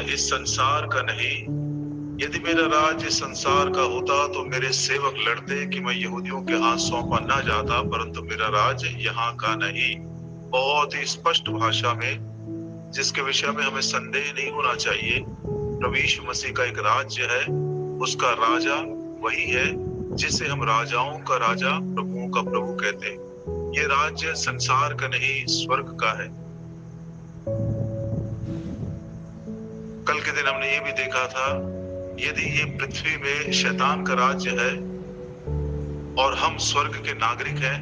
इस संसार का नहीं। यदि मेरा राज्य इस संसार का होता तो मेरे सेवक लड़ते कि मैं यहूदियों के हाथ सौंपा न जाता, परंतु मेरा राज्य यहाँ का नहीं। बहुत ही स्पष्ट भाषा में, जिसके विषय में हमें संदेह नहीं होना चाहिए। प्रभु यीशु मसीह का एक राज्य है, उसका राजा वही है जिसे हम राजाओं का राजा, प्रभुओं का प्रभु कहते हैं। ये राज्य संसार का नहीं, स्वर्ग का है। कल के दिन हमने ये भी देखा था, यदि ये पृथ्वी में शैतान का राज्य है और हम स्वर्ग के नागरिक हैं,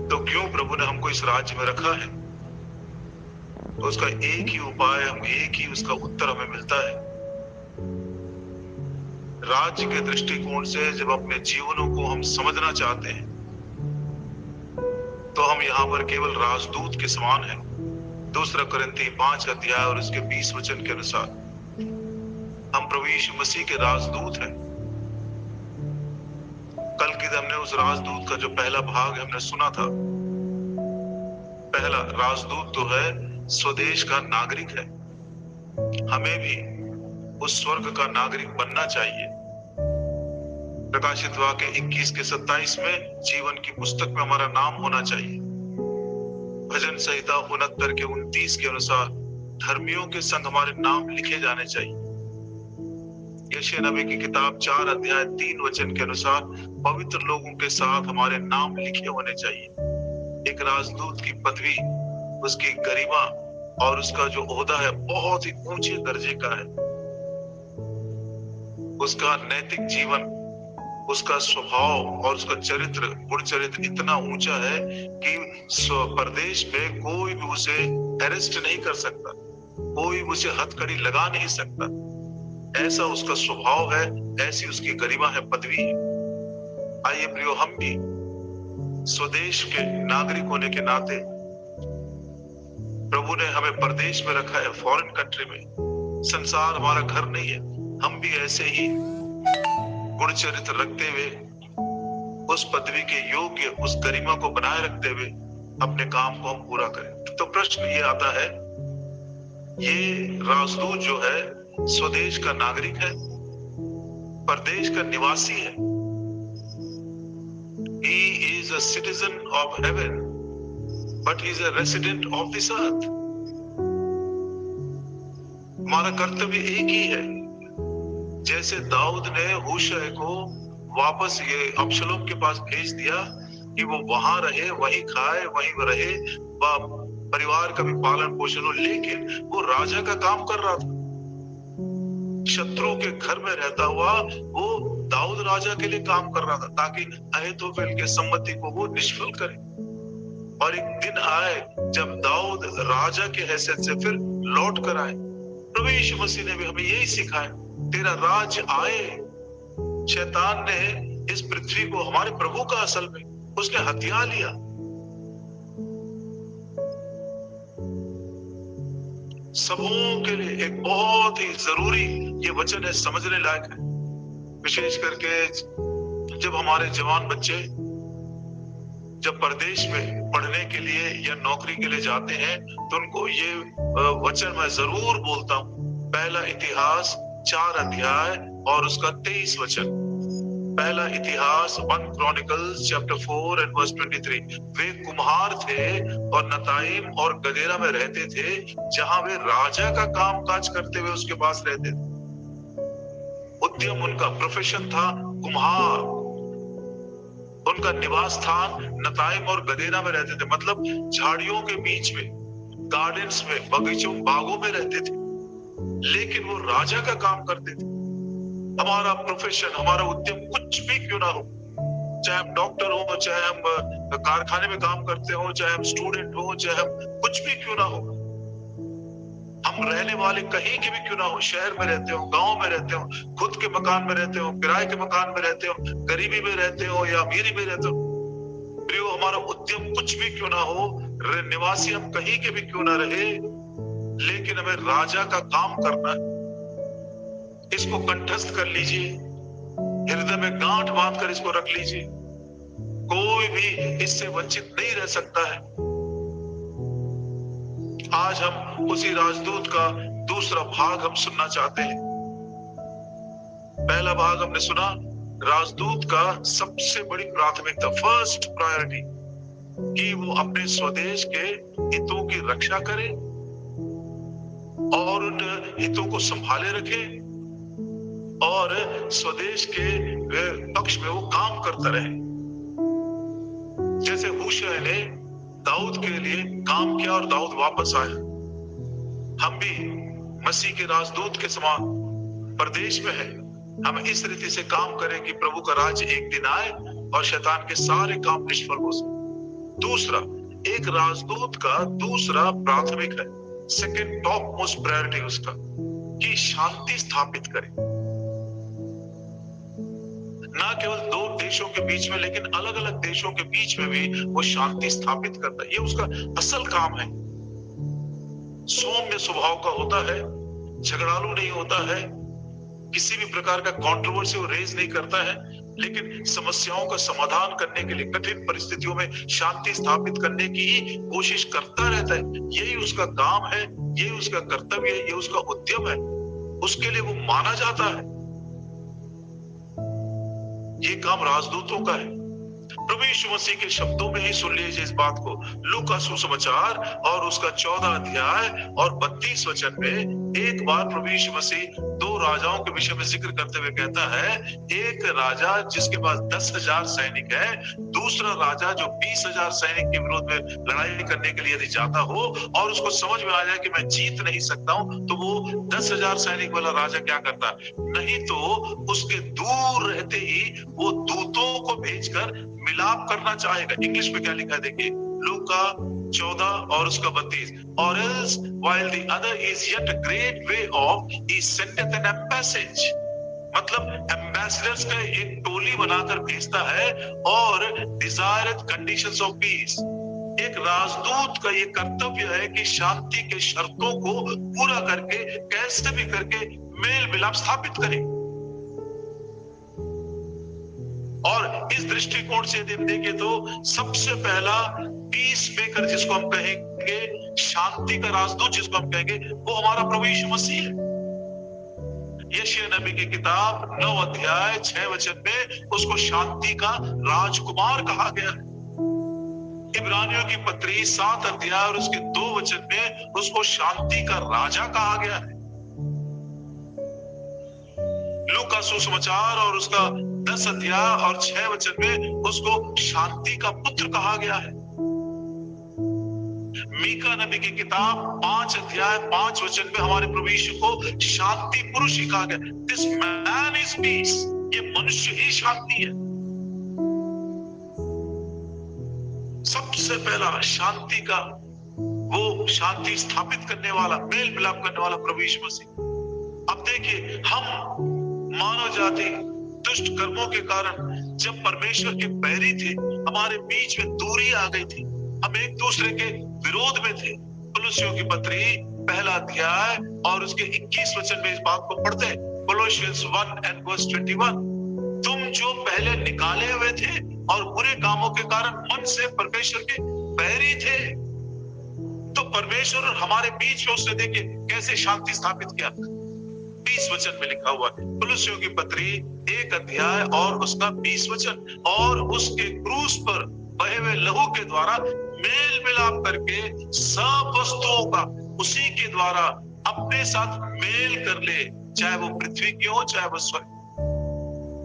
तो क्यों प्रभु ने हमको इस राज्य में रखा है? तो उसका एक ही उपाय, हम एक ही उसका उत्तर हमें मिलता है। राज्य के दृष्टिकोण से जब अपने जीवनों को हम समझना चाहते हैं, तो हम यहाँ पर केवल राजदूत के समान हैं। 2 कुरिन्थी 5 अध्याय और उसके 20 वचन के अनुसार हम प्रभु यीशु मसीह के राजदूत हैं। कल के दिन हमने उस राजदूत का जो पहला भाग हमने सुना था, पहला राजदूत तो है स्वदेश का नागरिक है। हमें भी उस स्वर्ग का नागरिक बनना चाहिए। प्रकाशित वाक्य 21 के 27 में जीवन की पुस्तक में हमारा नाम होना चाहिए। भजन संहिता 69 के 29 के अनुसार धर्मियों के संग हमारे नाम लिखे जाने चाहिए। यशायाह नबी की किताब 4 अध्याय 3 वचन के अनुसार पवित्र लोगों के साथ हमारे नाम लिखे होने चाहिए। एक राजदूत की पदवी, उसकी गरिमा और उसका जो ओहदा है बहुत ही ऊंचे दर्जे का है। उसका नैतिक जीवन, उसका स्वभाव और उसका चरित्र, गुण चरित्र इतना ऊंचा है कि प्रदेश में कोई भी उसे अरेस्ट नहीं कर सकता, कोई उसे हथकड़ी लगा नहीं सकता। ऐसा उसका स्वभाव है, ऐसी उसकी गरिमा है, पदवी है। आइए प्रियो, हम भी स्वदेश के नागरिक होने के नाते प्रभु ने हमें परदेश में रखा है, फॉरेन कंट्री में। संसार हमारा घर नहीं है। हम भी ऐसे ही गुण चरित्र रखते हुए, उस पदवी के योग्य, उस गरिमा को बनाए रखते हुए अपने काम को हम पूरा करें। तो प्रश्न ये आता है, ये राजदूत जो है स्वदेश का नागरिक है, परदेश का निवासी है। He is a citizen of heaven, but he is a resident of this earth. हमारा कर्तव्य एक ही है। जैसे दाऊद ने हूशै को वापस ये अबशलोम के पास भेज दिया कि वो वहां रहे, वहीं खाए, वहीं रहे, परिवार का भी पालन पोषण हो, लेकिन वो राजा का काम कर रहा था। शत्रु के घर में रहता हुआ वो दाऊद राजा के लिए काम कर रहा था, ताकि अहीतोफेल के सम्मति को वो निष्फल करे। और एक दिन आए जब दाऊद राजा के हैसियत से फिर लौट कर आए। प्रभु यीशु मसीह ने भी हमें यही सिखाया, तेरा राज आए। शैतान ने इस पृथ्वी को हमारे प्रभु का असल में उसने हथिया लिया। सबों के लिए एक बहुत ही जरूरी ये वचन है, समझने लायक है। विशेष करके जब हमारे जवान बच्चे जब परदेश में पढ़ने के लिए या नौकरी के लिए जाते हैं, तो उनको ये वचन मैं जरूर बोलता हूँ। पहला इतिहास 4 अध्याय और उसका 23 वचन। पहला इतिहास 1 Chronicles chapter 4 and verse 23। वे कुम्हार थे और नताइम और गदेरा में रहते थे, जहां वे राजा का काम काज करते हुए उसके पास रहते थे। उद्यम उनका प्रोफेशन था कुम्हार। उनका निवास स्थान नताइम और गदेरा में रहते थे, मतलब झाड़ियों के बीच में, गार्डन्स में, बगीचों, बागों में रहते थे, लेकिन वो राजा का काम करते थे। हमारा प्रोफेशन, हमारा उद्यम कुछ भी क्यों ना हो, चाहे हम डॉक्टर हो, चाहे हम कारखाने में काम करते हो, चाहे हम स्टूडेंट हो, चाहे हम कुछ भी क्यों ना हो, हम रहने वाले कहीं के भी क्यों ना हो, शहर में रहते हो, गांव में रहते हो, खुद के मकान में रहते हो, किराए के मकान में रहते हो, गरीबी में रहते हो या अमीरी में रहते हो, प्रियो हमारा उद्यम कुछ भी क्यों ना हो, निवासी हम कहीं के भी क्यों ना रहे, लेकिन हमें राजा का काम करना है। इसको कंठस्थ कर लीजिए, हृदय में गांठ बांध कर इसको रख लीजिए। कोई भी इससे वंचित नहीं रह सकता है। आज हम उसी राजदूत का दूसरा भाग हम सुनना चाहते हैं। पहला भाग हमने सुना राजदूत का सबसे बड़ी प्राथमिकता, फर्स्ट प्रायोरिटी, कि वो अपने स्वदेश के हितों की रक्षा करे और उन हितों को संभाले रखे और स्वदेश के पक्ष में वो काम करता रहे। जैसे हूशै ने दाऊद के लिए काम किया और दाऊद वापस आया, हम भी मसीह के राजदूत के समान प्रदेश में है। हम इस रीति से काम करें कि प्रभु का राज्य एक दिन आए और शैतान के सारे काम निष्फल हो सके। दूसरा, एक राजदूत का दूसरा प्राथमिक है, सेकंड टॉप मोस्ट प्रायोरिटी उसका, कि शांति स्थापित करे। ना केवल दो देशों के बीच में लेकिन अलग अलग देशों के बीच में भी वो शांति स्थापित करता है। ये उसका असल काम है। सौम्य स्वभाव का होता है, झगड़ालू नहीं होता है, किसी भी प्रकार का कंट्रोवर्सी वो रेज नहीं करता है, लेकिन समस्याओं का समाधान करने के लिए, कठिन परिस्थितियों में शांति स्थापित करने की ही कोशिश करता रहता है। यही उसका काम है, यही उसका कर्तव्य है, यही उसका उद्यम है, उसके लिए वो माना जाता है। ये काम राजदूतों का है। प्रभु यीशु मसीह के शब्दों में ही सुन लीजिए इस बात को। लूका सुसमाचार और उसका 14 अध्याय और 32 वचन में एक बार प्रभु यीशु मसीह दो राजाओं के विषय में जिक्र करते हुए कहता है, एक राजा जिसके पास 10,000 सैनिक है, दूसरा राजा जो 20,000 सैनिक के विरोध में लड़ाई करने के लिए यदि जाता हो और उसको समझ में आ जाए कि मैं जीत नहीं सकता हूं, तो वो 10,000 सैनिक वाला राजा क्या करता है? नहीं तो उसके दूर रहते ही वो दूतों को भेजकर मिलाप करना चाहेगा। इंग्लिश में क्या लिखा है देखिए, लूका 14 और उसका 32, और else while the other is yet a great way off, he sendeth an embassage। मतलब एम्बेसडर्स का एक टोली बनाकर भेजता है और डिजायरथ कंडीशंस ऑफ पीस। एक राजदूत का ये कर्तव्य है कि शांति के शर्तों को पूरा करके कैसे भी करके मेल मिलाप स्थापित करे। और इस दृष्टिकोण से यदि हम देखें तो सबसे पहला पीस मेकर जिसको हम कहेंगे, शांति का राजदूत जिसको हम कहेंगे, वो हमारा प्रभु यीशु मसीह है। यशायाह नबी की किताब 9 अध्याय 6 वचन में उसको शांति का राजकुमार कहा गया है। इब्रानियों की पत्री 7 अध्याय और उसके 2 वचन में उसको शांति का राजा कहा गया है। लूका सुसमाचार और उसका 10 अध्याय और 6 वचन में उसको शांति का पुत्र कहा गया है। मीका नबी की किताब 5 अध्याय 5 वचन में हमारे प्रभु यीशु को शांति पुरुष ही कहा गया। दिस मैन इज पीस, ये मनुष्य ही शांति है। सबसे पहला शांति का, वो शांति स्थापित करने वाला, मेल मिलाप करने वाला प्रभु यीशु मसीह। अब देखिए, हम मानव जाति दुष्ट कर्मों के कारण जब परमेश्वर के बैरी थे, हमारे बीच में दूरी आ गई थी, हम एक दूसरे के विरोध में थे। कोलोसियों की पत्री 1 अध्याय और उसके 21 वचन में इस बात को पढ़ते हैं। कोलोसियंस 1 and verse 21, तुम जो पहले निकाले हुए थे और बुरे कामों के कारण मन से परमेश्वर के बैरी थे, तो परमेश्वर हमारे बीच में उसने देखे कैसे शांति स्थापित किया। 20 वचन में लिखा हुआ है, कोलोसियों की पत्री 1 अध्याय और उसका 20 वचन, और उसके क्रूस पर बहे हुए लहू के द्वारा मेल मिलाप करके सब वस्तुओं का उसी के द्वारा अपने साथ मेल कर ले, चाहे वो पृथ्वी की हो चाहे वो स्वर्ग।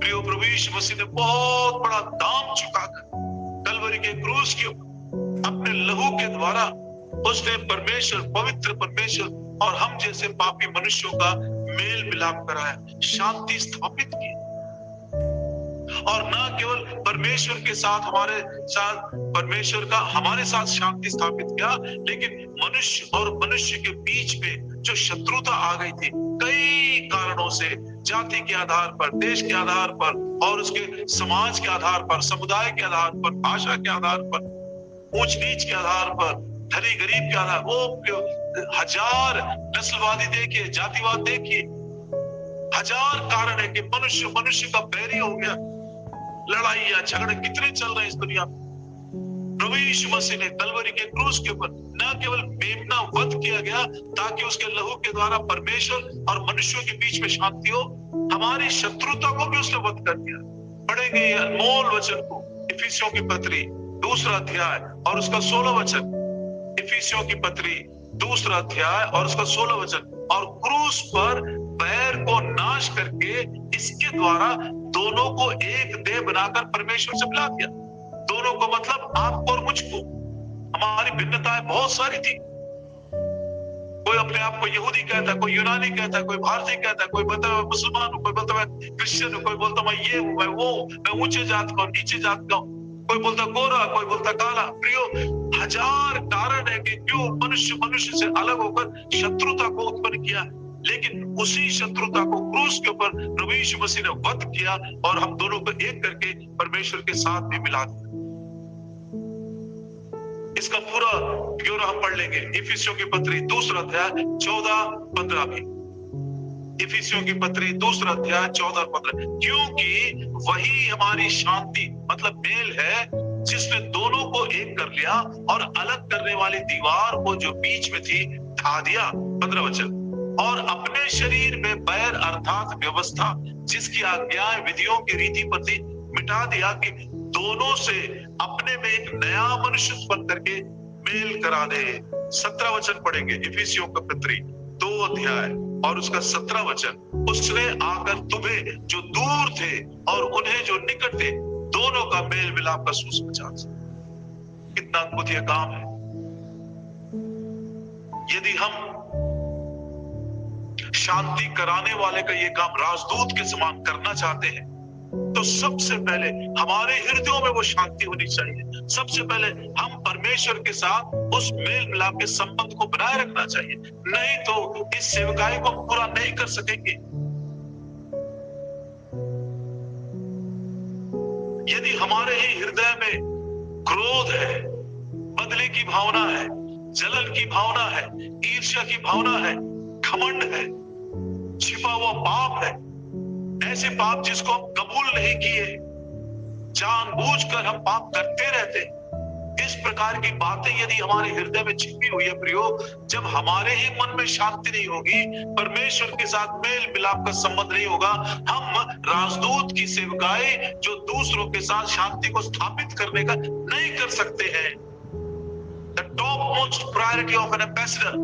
प्रियो, प्रभु यीशु मसीह ने बहुत बड़ा दाम चुकाकर कलवरी के क्रूस के अपने लहू के द्वारा उसने परमेश्वर, पवित्र परमेश्वर और हम जैसे पापी मनुष्यों का मेल मिलाप कराया, शांति स्थापित की। और न केवल परमेश्वर के साथ, हमारे साथ, परमेश्वर का हमारे साथ शांति स्थापित किया, लेकिन मनुष्य और मनुष्य के बीच में जो शत्रुता आ गई थी कई कारणों से, जाति के आधार पर, देश के आधार पर और उसके समाज के आधार पर, समुदाय के आधार पर, भाषा के आधार पर, ऊंच नीच के आधार पर, धनी गरीब के आधार, वो हजार नस्लवादी देखिए, जातिवाद देखिए, हजार कारण है कि मनुष्य मनुष्य का बैरी हो गया। लड़ाई या झगड़े कितने चल रहे हैं इस दुनिया में। प्रभु यीशु मसीह ने कलवरी के क्रूस के ऊपर न यहाँ केवल मेमना वध किया गया ताकि उसके लहू के द्वारा परमेश्वर और मनुष्यों के बीच में शांति हो, हमारी शत्रुता को भी उसने वध कर दिया। पढ़ेंगे ये अनमोल वचन को, इफिसियों की पत्री 2 अध्याय और उसका 16 वचन। इफिसियों की पत्री 2 अध्याय और उसका 16 वचन। और क्रूस पर बैर को नाश करके इसके द्वारा दोनों को एक देह बनाकर परमेश्वर से मिला दिया। दोनों को मतलब आपको और मुझको। हमारी भिन्नताएं बहुत सारी थी। कोई अपने आप को यहूदी कहता है, कोई यूनानी कहता है, कोई भारतीय कहता है, कोई बोलता है मुसलमान हूं, कोई बोलता है क्रिश्चियन हूं, कोई बोलता मैं ये हूं, मैं वो, मैं ऊंचे जात का हूं, नीचे जात का हूं, कोई बोलता गोरा, कोई बोलता काला। प्रियो, हजार कारण है कि क्यों मनुष्य से अलग होकर शत्रुता को उत्पन्न किया, लेकिन उसी शत्रुता को क्रूस के ऊपर प्रभु यीशु मसीह ने वध किया और हम दोनों को एक करके परमेश्वर के साथ भी मिला दिया। इसका पूरा ब्यौरा हम पढ़ लेंगे। इफिसियों की पत्री 2 अध्याय 14-15 भी। इफिसियों की पत्री 2 अध्याय 14-15। क्योंकि वही हमारी शांति मतलब मेल है, जिसने दोनों को एक कर लिया और अलग करने वाली दीवार को जो बीच में थी ढा दिया। 15 वचन। और अपने शरीर में बैर अर्थात व्यवस्था, जिसकी आज्ञाएं विधियों की रीति पर थी, मिटा दिया कि दोनों से अपने में एक नया मनुष्य उत्पन्न करके मेल करा दे। 17 वचन पढ़ेंगे। इफिसियों का पत्री 2 अध्याय और उसका 17 वचन। उसने आकर तुम्हें जो दूर थे और उन्हें जो निकट थे, दोनों का मेल मिलाप का सुसमाचार। कितना अद्भुत यह काम है। यदि हम शांति कराने वाले का ये काम राजदूत के समान करना चाहते हैं, तो सबसे पहले हमारे हृदयों में वो शांति होनी चाहिए। सबसे पहले हम परमेश्वर के साथ उस मेल मिलाप के संबंध को बनाए रखना चाहिए, नहीं तो इस सेवकाई को हम पूरा नहीं कर सकेंगे। यदि हमारे ही हृदय में क्रोध है, बदले की भावना है, जलन की भावना है, ईर्ष्या की भावना है, घमंड है, छिपा हुआ पाप है, ऐसे पाप जिसको हम कबूल नहीं किए, जानबूझकर हम पाप करते रहते, इस प्रकार की बातें यदि हमारे हृदय में छिपी हुई है प्रियो, जब हमारे ही मन में शांति नहीं होगी, परमेश्वर के साथ मेल मिलाप का संबंध नहीं होगा, हम राजदूत की सेवकाई जो दूसरों के साथ शांति को स्थापित करने का नहीं कर सकते हैं। The topmost priority of an ambassador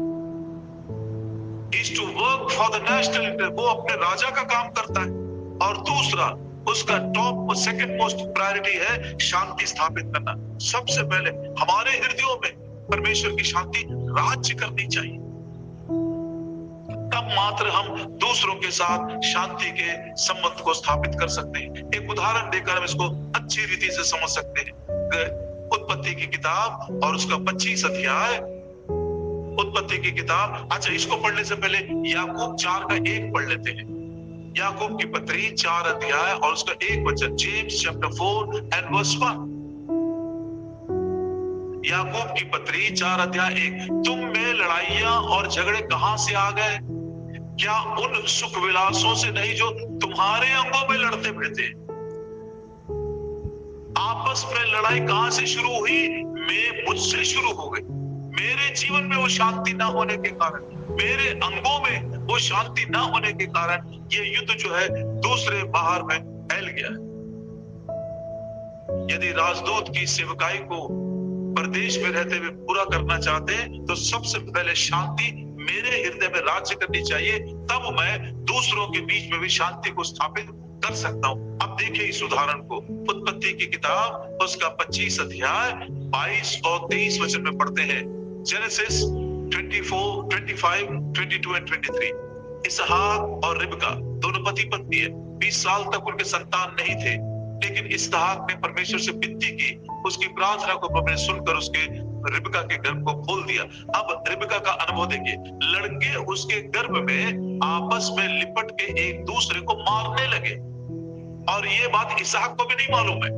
is to work for the national interest। वो अपने राजा का काम करता है, और दूसरा उसका टॉप सेकंड मोस्ट प्रायोरिटी है शांति स्थापित करना। सबसे पहले हमारे हृदयों में परमेश्वर की शांति राज्य करनी चाहिए, तब मात्र हम दूसरों के साथ शांति के संबंध को स्थापित कर सकते हैं। एक उदाहरण देकर हम इसको अच्छी रीति से समझ सकते हैं। उत्पत्ति की किताब और उसका 25 अध्याय। उत्पत्ति की किताब, अच्छा इसको पढ़ने से पहले याकूब 4:1 पढ़ लेते हैं। याकूब की पत्री 4 अध्याय और उसका 1 वचन। James chapter 4 and verse 1। याकूब की पत्री 4 अध्याय 1। तुम में लड़ाइयां और झगड़े कहां से आ गए? क्या उन सुख विलासों से नहीं जो तुम्हारे अंगों में लड़ते भिड़ते? आपस में लड़ाई कहां से शुरू हुई? मुझसे शुरू हो गई। मेरे जीवन में वो शांति ना होने के कारण, मेरे अंगों में वो शांति ना होने के कारण ये युद्ध जो है दूसरे बाहर में फैल गया है। यदि राजदूत की सेवकाई को प्रदेश में रहते हुए पूरा करना चाहते हैं, तो सबसे पहले शांति मेरे हृदय में राज्य करनी चाहिए, तब मैं दूसरों के बीच में भी शांति को स्थापित कर सकता हूं। अब देखिए इस उदाहरण को। उत्पत्ति की किताब उसका 25 अध्याय 22 और 23 वचन में पढ़ते हैं। Genesis 24, 25, 22 and 23। इसहाक और रिबका दोनों पति पत्नी है। 20 साल तक उनके संतान नहीं थे, लेकिन इसहाक ने परमेश्वर से विनती की, उसकी प्रार्थना को प्रभु ने सुनकर उसके रिबका के गर्भ को खोल दिया। अब रिबका का अनुभव देखिए। लड़के उसके गर्भ में आपस में लिपट के एक दूसरे को मारने लगे, और ये बात इसहाक को भी नहीं मालूम है।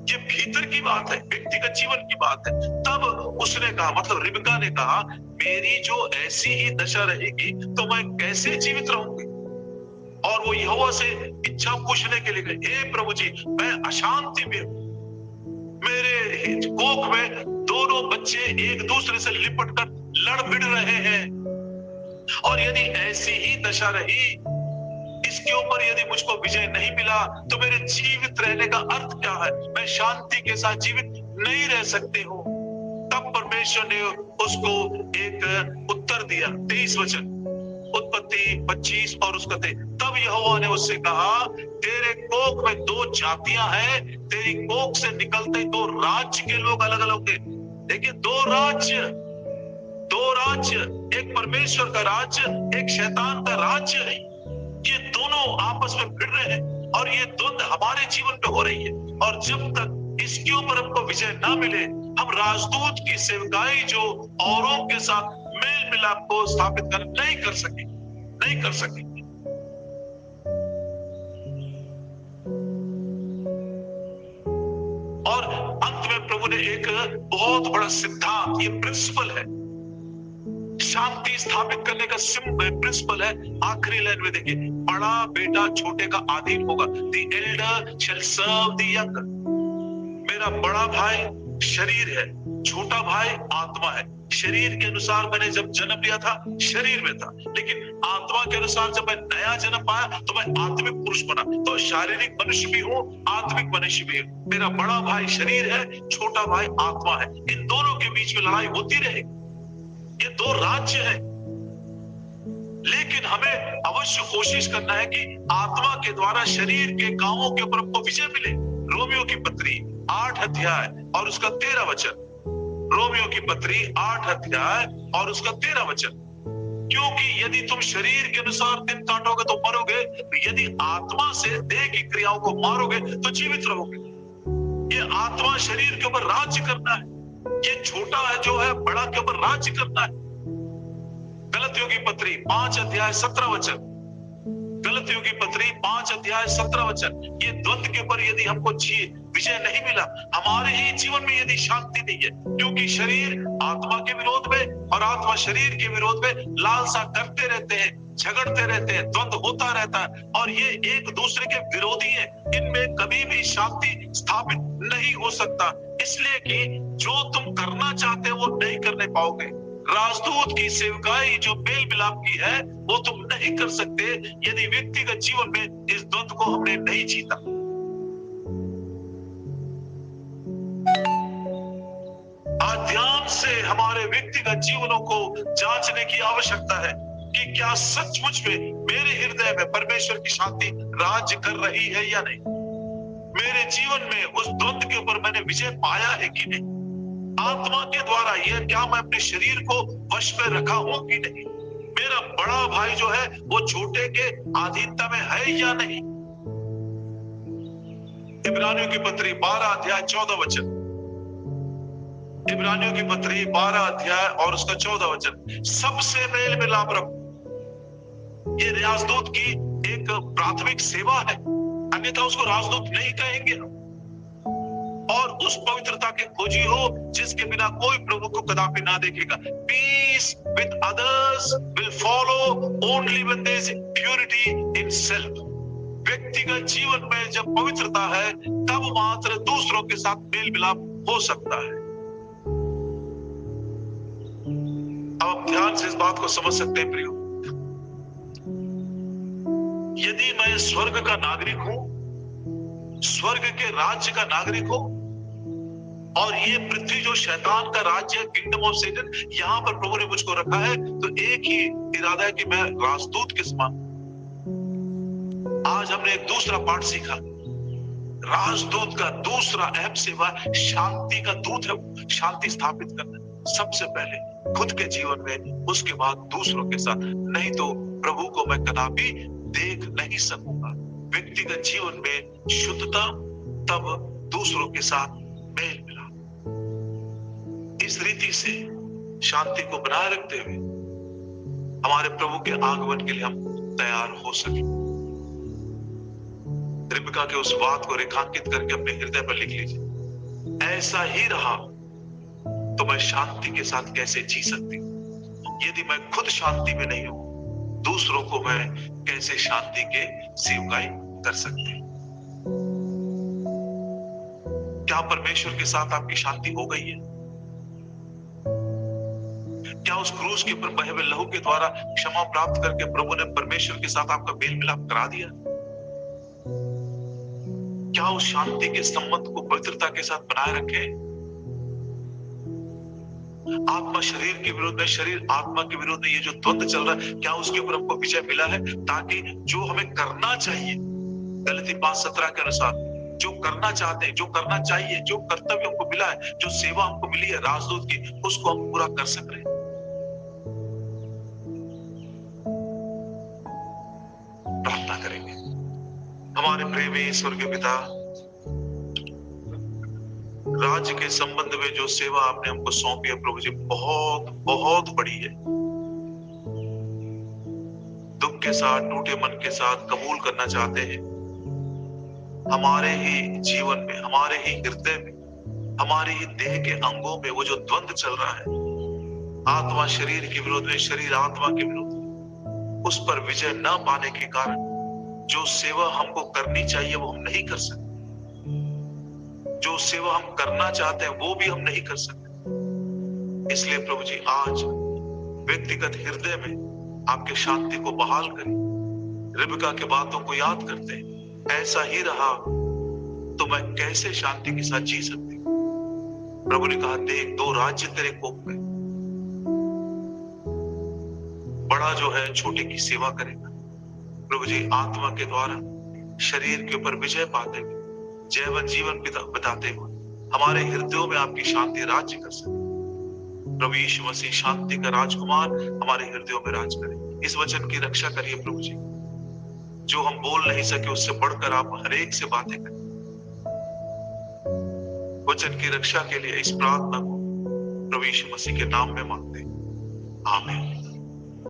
ये भीतर की बात है, व्यक्तिगत जीवन की बात है। तब उसने कहा, मतलब रिबका ने कहा, मेरी जो ऐसी ही दशा रहेगी तो मैं कैसे जीवित रहूंगी? और वो यहोवा से इच्छा पूछने के लिए गए, हे प्रभु जी, मैं अशांति में हूं, मेरे कोख में दोनों बच्चे एक दूसरे से लिपट कर लड़ भिड़ रहे हैं। और यदि ऐसी ही दशा रही, इसके ऊपर यदि मुझको विजय नहीं मिला, तो मेरे जीवित रहने का अर्थ क्या है? मैं शांति के साथ जीवित नहीं रह सकती हूँ। तब परमेश्वर ने उसको एक उत्तर दिया। 23 वचन, उत्पत्ति 25 और उसका 23। तब यहोवा ने उससे कहा, तेरे कोख में 2 जातियां हैं, तेरी कोख से निकलते 2 राज्य के लोग अलग अलग होंगे। देखिए, 2 राज्य, एक परमेश्वर का राज्य, एक शैतान का राज्य है। ये दोनों आपस में भिड़ रहे हैं और ये द्वंद हमारे जीवन पे हो रही है। और जब तक इसके ऊपर हमको विजय ना मिले, हम राजदूत की सेवकाई जो औरों के साथ मेल मिलाप को स्थापित नहीं कर सके। और अंत में प्रभु ने एक बहुत बड़ा सिद्धांत, ये प्रिंसिपल है, शांति स्थापित करने का प्रिंसिपल है। आखिरी लाइन में देखिए, बड़ा बेटा छोटे का अधीन होगा। The elder shall serve the younger। मेरा बड़ा भाई शरीर है, छोटा भाई आत्मा है। शरीर के अनुसार मैंने जब जन्म लिया था, शरीर में था, लेकिन आत्मा के अनुसार जब मैं नया जन्म पाया तो मैं आत्मिक पुरुष बना। तो शारीरिक मनुष्य भी हूँ, आत्मिक मनुष्य भी हूँ। मेरा बड़ा भाई शरीर है, छोटा भाई आत्मा है। इन दोनों के बीच में लड़ाई होती रहेगी। ये 2 राज्य हैं, लेकिन हमें अवश्य कोशिश करना है कि आत्मा के द्वारा शरीर के कामों के ऊपर हमको विजय मिले। रोमियो की पत्री 8 अध्याय और उसका 13 वचन। रोमियो की पत्री 8 अध्याय और उसका 13 वचन। क्योंकि यदि तुम शरीर के अनुसार दिन काटोगे तो मरोगे, यदि आत्मा से देह की क्रियाओं को मारोगे तो जीवित रहोगे। ये आत्मा शरीर के ऊपर राज्य करना है। ये छोटा है जो है, बड़ा के ऊपर राज्य करना है। गलतियों की पत्री 5 अध्याय 17 वचन। गलतियों की पत्री 5 अध्याय 17 वचन। ये द्वंद के ऊपर यदि हमको विजय नहीं मिला, हमारे ही जीवन में यदि शांति नहीं है, क्योंकि शरीर आत्मा के विरोध में और आत्मा शरीर के विरोध में लालसा करते रहते हैं, झगड़ते रहते हैं, द्वंद होता रहता है और ये एक दूसरे के विरोधी हैं। इनमें कभी भी शांति स्थापित नहीं हो सकता, इसलिए कि जो तुम करना चाहते हो वो नहीं करने पाओगे। राजदूत की सेवकाई जो मेल मिलाप की है वो तुम नहीं कर सकते यदि व्यक्तिगत जीवन में इस द्वंद को हमने नहीं जीता। आज ध्यान से हमारे व्यक्तिगत जीवनों को जांचने की आवश्यकता है कि क्या सचमुच में मेरे हृदय में परमेश्वर की शांति राज्य कर रही है या नहीं। मेरे जीवन में उस द्वंद के ऊपर मैंने विजय पाया है कि नहीं। आत्मा के द्वारा यह क्या मैं अपने शरीर को वश में रखा हूं कि नहीं। मेरा बड़ा भाई जो है वो छोटे के अधीनता में है या नहीं। इब्रानियों की पत्री 12 अध्याय 14 वचन। इब्रानियों की पत्री 12 अध्याय और उसका 14 वचन। सबसे मेल मिलाप रखो। ये राजदूत की एक प्राथमिक सेवा है, अन्यथा उसको राजदूत नहीं कहेंगे हम। और उस पवित्रता के खोजी हो जिसके बिना कोई प्रभु को कदापि ना देखेगा। Peace with others will follow only when there is purity in self। व्यक्तिगत जीवन में जब पवित्रता है तब मात्र दूसरों के साथ मेल मिलाप हो सकता है। अब आप ध्यान से इस बात को समझ सकते हैं प्रियो। यदि मैं स्वर्ग का नागरिक हूं, स्वर्ग के राज्य का नागरिक हूं, और ये पृथ्वी जो शैतान का राज्य है, किंगडम ऑफ सैटन, यहां पर प्रभु ने मुझको रखा है, तो एक ही इरादा है कि मैं राजदूत के समान। आज हमने एक दूसरा पाठ सीखा। राजदूत का दूसरा अहम सेवा शांति का दूत है, शांति स्थापित करना। सबसे पहले खुद के जीवन में, उसके बाद दूसरों के साथ। नहीं तो प्रभु को मैं कदापि देख नहीं सकूंगा। व्यक्तिगत जीवन में शुद्धता, तब दूसरों के साथ मेल मिला। इस रीति से शांति को बनाए रखते हुए हमारे प्रभु के आगमन के लिए हम तैयार हो सके। रिबका के उस बात को रेखांकित करके अपने हृदय पर लिख लीजिए। ऐसा ही रहा तो मैं शांति के साथ कैसे जी सकती हूँ। यदि मैं खुद शांति में नहीं हूं, दूसरों को मैं कैसे शांति के सेवकाई कर सकती हूँ। क्या परमेश्वर के साथ आपकी शांति हो गई है? क्या उस क्रूस के ऊपर बहे हुए लहू के द्वारा क्षमा प्राप्त करके प्रभु ने परमेश्वर के साथ आपका मेल मिलाप करा दिया? क्या उस शांति के संबंध को पवित्रता के साथ बनाए रखे? आत्मा शरीर के विरोध में, शरीर आत्मा के विरोध में ये जो द्वंद्व चल रहा है, क्या उसके ऊपर हमको विजय मिला है? ताकि जो हमें करना चाहिए, गलती 5:17 के अनुसार जो करना चाहते हैं, जो करना चाहिए, जो कर्तव्य हमको मिला है, जो सेवा हमको मिली है राजदूत की, उसको हम पूरा कर सक रहे हैं। प्रार्थना करेंगे। हमारे प्रेमी स्वर्गीय पिता, राज्य के संबंध में जो सेवा आपने हमको सौंपी है प्रभु जी, बहुत बहुत बड़ी है। दुख के साथ, टूटे मन के साथ कबूल करना चाहते हैं। हमारे ही जीवन में, हमारे ही हृदय में, हमारे ही देह के अंगों में वो जो द्वंद्व चल रहा है, आत्मा शरीर के विरोध में, शरीर आत्मा के विरोध में, उस पर विजय न पाने के कारण जो सेवा हमको करनी चाहिए वो हम नहीं कर सकते। जो सेवा हम करना चाहते हैं वो भी हम नहीं कर सकते। इसलिए प्रभु जी आज व्यक्तिगत हृदय में आपके शांति को बहाल करें। रिबका के बातों को याद करते हैं, ऐसा ही रहा तो मैं कैसे शांति के साथ जी सकती हूँ। प्रभु ने कहा, देख 2 राज्य तेरे कोप में, बड़ा जो है छोटे की सेवा करेगा। प्रभु जी आत्मा के द्वारा शरीर के ऊपर विजय पाते हुए, जैवन जीवन बिताते हुए हमारे हृदयों में आपकी शांति राज्य कर सके। प्रभु यीशु मसीह शांति का राजकुमार हमारे हृदयों में राज करे। इस वचन की रक्षा करिए प्रभु जी। जो हम बोल नहीं सके उससे बढ़कर आप हर एक से बातें करें। वचन की रक्षा के लिए इस प्रार्थना को प्रभु यीशु मसीह के नाम में मांगते हैं, आमीन।